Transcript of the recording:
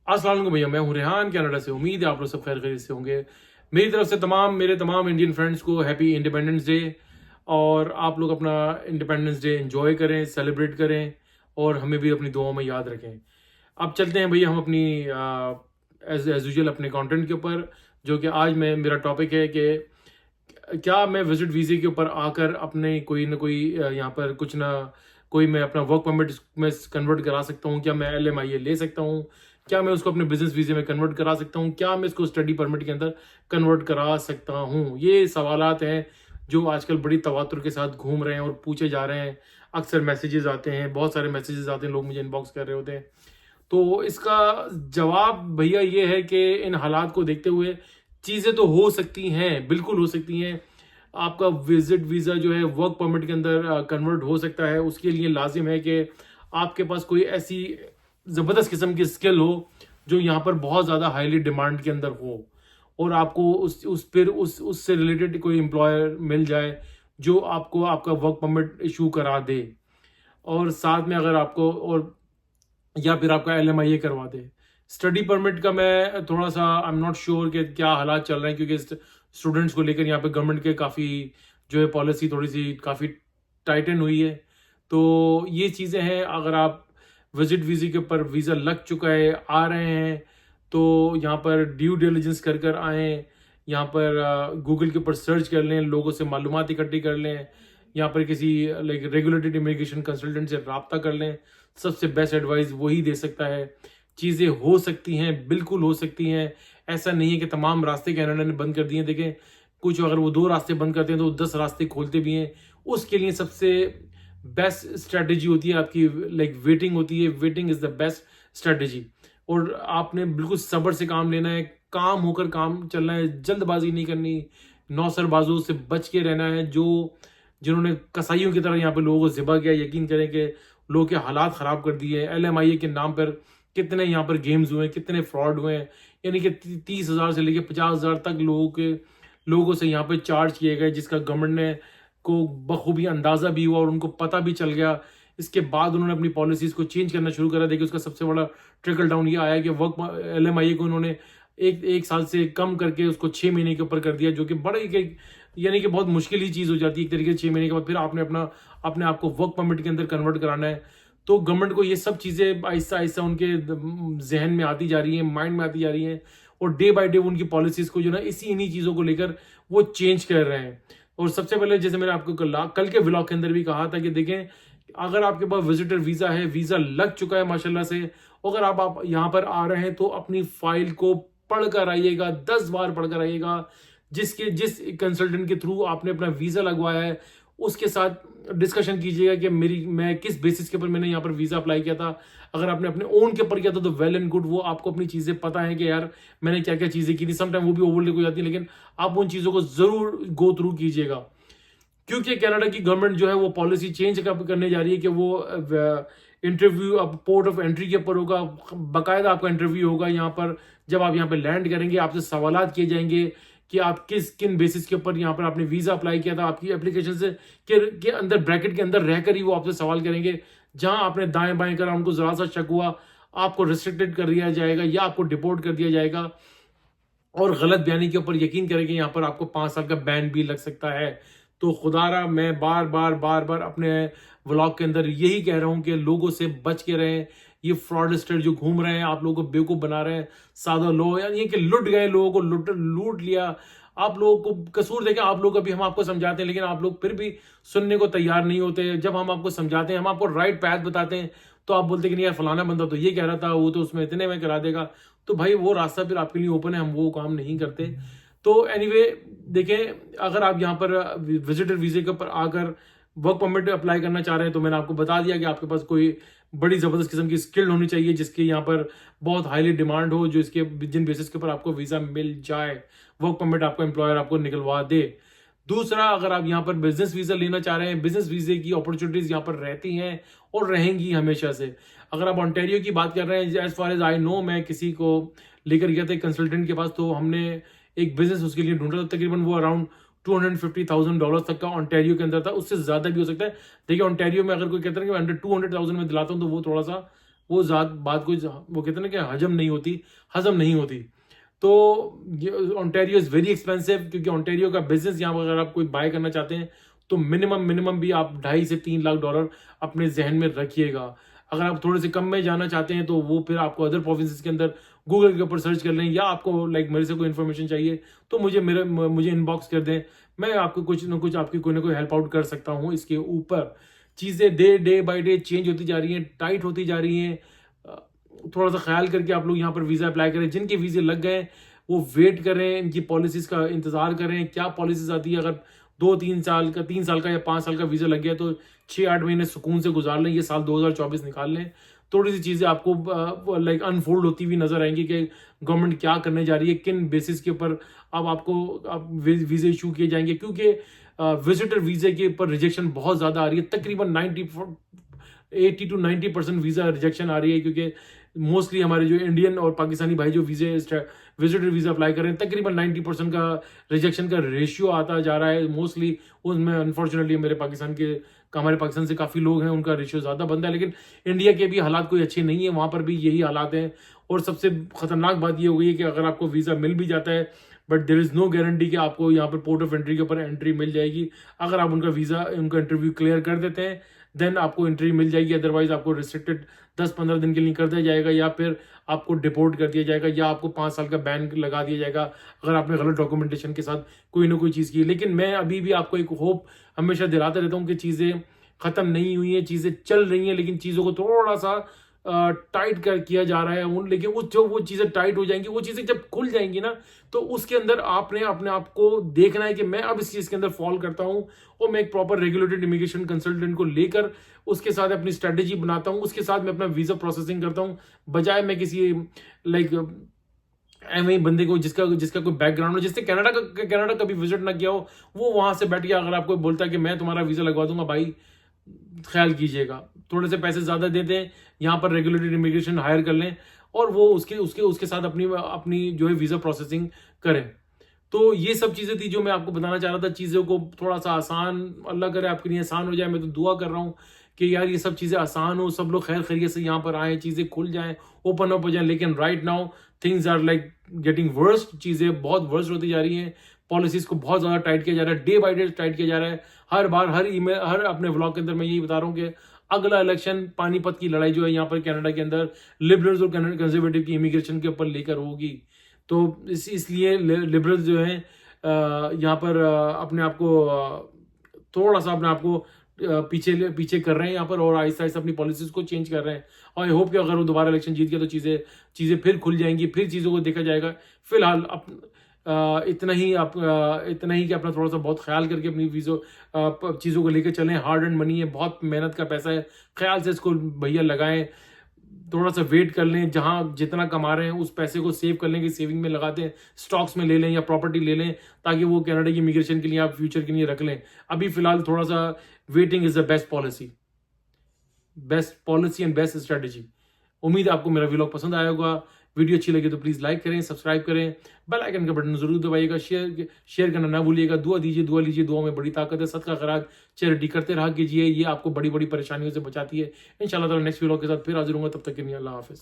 अस्सलाम वालेकुम भैया, मैं हूँ रेहान कनाडा से। उम्मीद है आप लोग सब खैर खैरियत से होंगे। मेरी तरफ से मेरे तमाम इंडियन फ्रेंड्स को हैप्पी इंडिपेंडेंस डे। और आप लोग अपना इंडिपेंडेंस डे एंजॉय करें, सेलिब्रेट करें और हमें भी अपनी दुआओं में याद रखें। अब चलते हैं भैया हम अपनी एज एज यूजुअल अपने कंटेंट के ऊपर, जो कि आज मैं मेरा टॉपिक है कि क्या मैं विजिट वीज़े के ऊपर आकर अपने कोई ना कोई यहाँ पर कुछ ना कोई मैं अपना वर्क परमिट में कन्वर्ट करा सकता हूँ? क्या मैं LMIA ले सकता हूँ? क्या मैं उसको अपने बिजनेस वीज़े में कन्वर्ट करा सकता हूँ? क्या मैं इसको स्टडी परमिट के अंदर कन्वर्ट करा सकता हूँ? ये सवालात हैं जो आजकल बड़ी तवातुर के साथ घूम रहे हैं और पूछे जा रहे हैं। अक्सर मैसेजेस आते हैं, बहुत सारे मैसेजेस आते हैं, लोग मुझे इनबॉक्स कर रहे होते हैं। तो इसका जवाब भैया ये है कि इन हालात को देखते हुए चीज़ें तो हो सकती हैं, बिल्कुल हो सकती हैं। आपका विजिट वीज़ा जो है वर्क परमिट के अंदर कन्वर्ट हो सकता है। उसके लिए लाजिम है कि आपके पास कोई ऐसी ज़बरदस्त किस्म की स्किल हो जो यहाँ पर बहुत ज़्यादा हाईली डिमांड के अंदर हो, और आपको उस फिर उससे रिलेटेड कोई एम्प्लॉयर मिल जाए जो आपको आपका वर्क परमिट इशू करा दे, और साथ में अगर आपको और या फिर आपका LMIA करवा दे। स्टडी परमिट का मैं थोड़ा सा आई एम नॉट श्योर कि क्या हालात चल रहे हैं, क्योंकि स्टूडेंट्स को लेकर यहाँ पे गवर्नमेंट के काफ़ी जो है पॉलिसी थोड़ी सी काफ़ी टाइटन हुई है। तो ये चीज़ें हैं, अगर आप विजिट वीज़े के ऊपर वीज़ा लग चुका है, आ रहे हैं, तो यहाँ पर ड्यू डिलिजेंस कर कर आएँ। यहाँ पर गूगल के ऊपर सर्च कर लें, लोगों से मालूमात इकट्ठी कर लें, यहाँ पर किसी लाइक रेगुलेटेड इमिग्रेशन कंसल्टेंट से रब्ता कर लें। सबसे बेस्ट एडवाइस वही दे सकता है। चीज़ें हो सकती हैं, बिल्कुल हो सकती हैं। ऐसा नहीं है कि तमाम रास्ते कनाडा ने बंद कर दिए हैं। देखें, कुछ अगर वो 2 रास्ते बंद करते हैं तो वो 10 रास्ते खोलते भी हैं। उसके लिए सबसे बेस्ट स्ट्रैटेजी होती है आपकी लाइक वेटिंग होती है। Waiting is the best strategy, और आपने बिल्कुल सब्र से काम लेना है, काम होकर काम चलना है, जल्दबाजी नहीं करनी, नौसरबाजों से बच के रहना है। जिन्होंने कसाईयों की तरह यहाँ पे लोगों को ज़िबा किया, यकीन करें कि लोगों के हालात ख़राब कर दिए। LMIA के नाम पर कितने यहाँ पर गेम्स हुए हैं, कितने फ्रॉड हुए हैं। यानी कि 30,000 से लेकर 50,000 तक लोगों से यहाँ पे चार्ज किए गए, जिसका गवर्नमेंट ने को बखूबी अंदाज़ा भी हुआ और उनको पता भी चल गया। इसके बाद उन्होंने अपनी पॉलिसीज़ को चेंज करना शुरू करा। देखिए, उसका सबसे बड़ा ट्रिकल डाउन ये आया कि LMIA को उन्होंने एक साल से कम करके उसको 6 महीने के ऊपर कर दिया, जो कि बड़ा ही यानी कि बहुत मुश्किल ही चीज़ हो जाती है। एक तरीके से 6 महीने के बाद फिर आपने अपने आप को वर्क परमिट के अंदर कन्वर्ट कराना है। तो गवर्नमेंट को ये सब चीज़ें आहिस्ता-आहिस्ता उनके ज़हन में आती जा रही हैं, माइंड में आती जा रही हैं, और डे बाय डे उनकी पॉलिसीज़ को जो ना इन्हीं चीज़ों को लेकर वो चेंज कर रहे हैं। और सबसे पहले जैसे मैंने आपको कल के व्लॉग के अंदर भी कहा था कि देखें, अगर आपके पास विजिटर वीज़ा है, वीज़ा लग चुका है माशाल्लाह से, अगर आप यहाँ पर आ रहे हैं तो अपनी फाइल को पढ़कर आइएगा, 10 बार पढ़कर आइएगा। जिस कंसल्टेंट के थ्रू आपने अपना वीज़ा लगवाया है, उसके साथ डिस्कशन कीजिएगा कि मैं किस बेसिस के ऊपर मैंने यहाँ पर वीज़ा अप्लाई किया था। अगर आपने अपने ओन के ऊपर किया था तो वेल एंड गुड, वो आपको अपनी चीज़ें पता है कि यार मैंने क्या-क्या चीज़ें की थी। समटाइम वो भी ओवरलुक हो जाती है, लेकिन आप उन चीज़ों को ज़रूर गो थ्रू कीजिएगा। क्योंकि कनाडा की गवर्नमेंट जो है वो पॉलिसी चेंज करने जा रही है कि वो इंटरव्यू अब पोर्ट ऑफ एंट्री के ऊपर होगा। बाकायदा आपका इंटरव्यू होगा यहाँ पर। जब आप यहाँ पे लैंड करेंगे, आपसे सवालात किए जाएंगे कि आप किन बेसिस के ऊपर यहाँ पर आपने वीज़ा अप्लाई किया था। आपकी एप्लीकेशन से के अंदर ब्रैकेट के अंदर रहकर ही वो आपसे सवाल करेंगे। जहां आपने दाएं बाएं करा, उनको ज़रा सा शक हुआ, आपको रिस्ट्रिक्टेड कर दिया जाएगा या आपको डिपोर्ट कर दिया जाएगा। और गलत बयानी के ऊपर यकीन करें कि यहाँ पर आपको 5 साल का बैन भी लग सकता है। तो खुदारा मैं बार-बार अपने व्लॉग के अंदर यही कह रहा हूँ कि लोगों से बच के रहें। ये फ्रॉडस्टर जो घूम रहे हैं, आप लोगों को बेवकूफ़ बना रहे हैं। सादा लोग यानी ये कि लुट गए, लोगों को लूट लिया। आप लोगों को कसूर देखें, आप लोग अभी हम आपको समझाते हैं, लेकिन आप लोग फिर भी सुनने को तैयार नहीं होते। जब हम आपको समझाते हैं, हम आपको राइट पैथ बताते हैं, तो आप बोलते हैं कि नहीं यार, फलाना बंदा तो ये कह रहा था, वो तो उसमें इतने में करा देगा। तो भाई वो रास्ता फिर आपके लिए ओपन है, हम वो काम नहीं करते। तो एनीवे देखें, अगर आप यहाँ पर विजिटर वीज़े के ऊपर आकर वर्क परमिट अप्लाई करना चाह रहे हैं, तो मैंने आपको बता दिया कि आपके पास कोई बड़ी ज़बरदस्त किस्म की स्किल होनी चाहिए, जिसके यहाँ पर बहुत हाईली डिमांड हो, जिन बेसिस के ऊपर आपको वीज़ा मिल जाए, वर्क परमिट आपका एम्प्लॉयर आपको निकलवा दे। दूसरा, अगर आप यहाँ पर बिजनेस वीज़ा लेना चाह रहे हैं, बिजनेस वीज़े की अपॉर्चुनिटीज़ यहाँ पर रहती हैं और रहेंगी हमेशा से। अगर आप ओंटारियो की बात कर रहे हैं, as far as I know, मैं किसी को लेकर गया था कंसल्टेंट के पास, तो हमने एक बिज़नेस उसके लिए ढूँढा था। तकरीबन वो अराउंड $250,000 तक का ओंटारियो के अंदर था, उससे ज़्यादा भी हो सकता है। देखिए, ओंटारियो में अगर कोई कहता है कि मैं अंडर 200,000 में दिलाता हूँ, तो वो थोड़ा-सा वो बात को वो कहते हैं ना कि हजम नहीं होती। तो ओंटारियो इज़ वेरी एक्सपेंसिव, क्योंकि ओंटारियो का बिजनेस यहाँ पर अगर आप कोई बाय करना चाहते हैं तो मिनिमम भी आप $2.5 से $3 लाख अपने जहन में रखिएगा। अगर आप थोड़े से कम में जाना चाहते हैं तो वो फिर आपको अदर प्रोविंसेस के अंदर गूगल के ऊपर सर्च कर लें, या आपको मेरे से कोई इन्फॉर्मेशन चाहिए तो मुझे इनबॉक्स कर दें। मैं आपको कुछ ना कुछ आपकी कोई ना कोई हेल्प आउट कर सकता हूँ इसके ऊपर। चीज़ें डे बाय डे चेंज होती जा रही हैं, टाइट होती जा रही हैं। थोड़ा सा ख्याल करके आप लोग यहाँ पर वीज़ा अप्लाई करें। जिनके वीज़े लग गए वो वेट करें, इनकी पॉलिसीज़ का इंतज़ार करें, क्या पॉलिसीज़ आती है। अगर 3 साल का या 5 साल का वीज़ा लग गया तो 6-8 महीने सुकून से गुजार लें, ये साल 2024 निकाल लें। थोड़ी सी चीज़ें आपको अनफोल्ड होती हुई नजर आएंगी कि गवर्नमेंट क्या करने जा रही है, किन बेसिस के ऊपर अब वीज़े इशू किए जाएंगे, क्योंकि विजिटर वीज़े के ऊपर रिजेक्शन बहुत ज़्यादा आ रही है। तकरीबन 80 to 90% वीज़ा रिजेक्शन आ रही है, क्योंकि मोस्टली हमारे जो इंडियन और पाकिस्तानी भाई जो विजिटर वीज़ा अप्लाई कर रहे हैं, तकरीबन 90% का रिजेक्शन का रेशियो आता जा रहा है। मोस्टली उसमें अनफॉर्चुनेटली हमारे पाकिस्तान से काफ़ी लोग हैं, उनका रेशियो ज़्यादा बनता है। लेकिन इंडिया के भी हालात कोई अच्छे नहीं है, वहाँ पर भी यही हालात हैं। और सबसे ख़तरनाक बात ये हो गई है कि अगर आपको वीज़ा मिल भी जाता है, but there is no guarantee कि आपको यहाँ पर पोर्ट ऑफ एंट्री के ऊपर एंट्री मिल जाएगी। अगर आप उनका इंटरव्यू क्लियर कर देते हैं देन आपको एंट्री मिल जाएगी, अदरवाइज आपको रिस्ट्रिक्टेड 10-15 दिन के लिए कर दिया जाएगा, या फिर आपको डिपोर्ट कर दिया जाएगा, या आपको 5 साल का बैन लगा दिया जाएगा अगर आपने गलत डॉक्यूमेंटेशन के साथ कोई ना कोई चीज़ की। लेकिन मैं अभी भी आपको एक होप हमेशा दिलाता रहता हूँ कि चीज़ें ख़त्म नहीं हुई हैं, चीज़ें चल रही हैं, लेकिन चीज़ों को थोड़ा सा टाइट किया जा रहा है। लेकिन वो चीज़ें टाइट हो जाएंगी, वो चीज़ें जब खुल जाएंगी ना, तो उसके अंदर आपने अपने आप को देखना है कि मैं अब इस चीज़ के अंदर फॉल करता हूँ, और मैं एक प्रॉपर रेगुलेटेड इमिग्रेशन कंसल्टेंट को लेकर उसके साथ अपनी स्ट्रेटेजी बनाता हूँ, उसके साथ मैं अपना वीज़ा प्रोसेसिंग करता हूँ, बजाय मैं किसी ऐसे बंदे को जिसका कोई बैकग्राउंड हो, जिसने कनाडा कभी विजिट ना किया हो, वो वहां से बैठ के अगर आपको बोलता है कि मैं तुम्हारा वीज़ा लगवा दूंगा, भाई ख्याल कीजिएगा, थोड़े से पैसे ज़्यादा दे दें, यहाँ पर रेगुलेटेड इमिग्रेशन हायर कर लें, और वो उसके साथ अपनी जो है वीज़ा प्रोसेसिंग करें। तो ये सब चीज़ें थी जो मैं आपको बताना चाह रहा था। चीज़ों को थोड़ा सा आसान, अल्लाह करे आपके लिए आसान हो जाए। मैं तो दुआ कर रहा हूँ कि यार ये सब चीज़ें आसान हो, सब लोग खैर खैरियत से यहाँ पर आएँ, चीज़ें खुल जाएँ, ओपन अप हो जाएँ। लेकिन right now things are getting worst, चीज़ें बहुत वर्स्ट होती जा रही हैं। पॉलिसीज़ को बहुत ज़्यादा टाइट किया जा रहा है, डे बाय डे टाइट किया जा रहा है। हर बार हर अपने व्लॉग के अंदर मैं यही बता रहा हूँ कि अगला इलेक्शन पानीपत की लड़ाई जो है यहाँ पर कनाडा के अंदर लिबरल्स और कंजर्वेटिव की इमिग्रेशन के ऊपर लेकर होगी। तो इसलिए लिबरल्स जो हैं यहाँ पर अपने आप को थोड़ा सा पीछे कर रहे हैं यहाँ पर, और आहिस्ता आहिस्ता अपनी पॉलिसीज को चेंज कर रहे हैं। और आई होप कि अगर वो दोबारा इलेक्शन जीत गया तो चीज़ें फिर खुल जाएंगी, फिर चीज़ों को देखा जाएगा। फिलहाल इतना ही कि अपना थोड़ा सा बहुत ख्याल करके अपनी चीज़ों को लेकर चलें। हार्ड एंड मनी है, बहुत मेहनत का पैसा है, ख्याल से इसको भैया लगाएं। थोड़ा सा वेट कर लें, जहां जितना कमा रहे हैं उस पैसे को सेव कर लें, कि सेविंग में लगाते हैं, स्टॉक्स में ले लें या प्रॉपर्टी ले लें, ताकि वो कनाडा की इमिग्रेशन के लिए आप फ्यूचर के लिए रख लें। अभी फिलहाल थोड़ा सा waiting is the best policy and best strategy. उम्मीद है आपको मेरा व्लॉग पसंद आया होगा। वीडियो अच्छी लगी तो प्लीज़ लाइक करें, सब्सक्राइब करें, बेल आइकन का बटन जरूर दबाइएगा, शेयर करना ना भूलिएगा। दुआ लीजिए, दुआ में बड़ी ताकत है। सदका खैरात चैरिटी करते रहा कीजिए, ये आपको बड़ी बड़ी परेशानियों से बचाती है। इंशाल्लाह ताला नेक्स्ट व्लॉग के साथ फिर हाजिर होऊंगा, तब तक के लिए अल्लाह हाफिज़।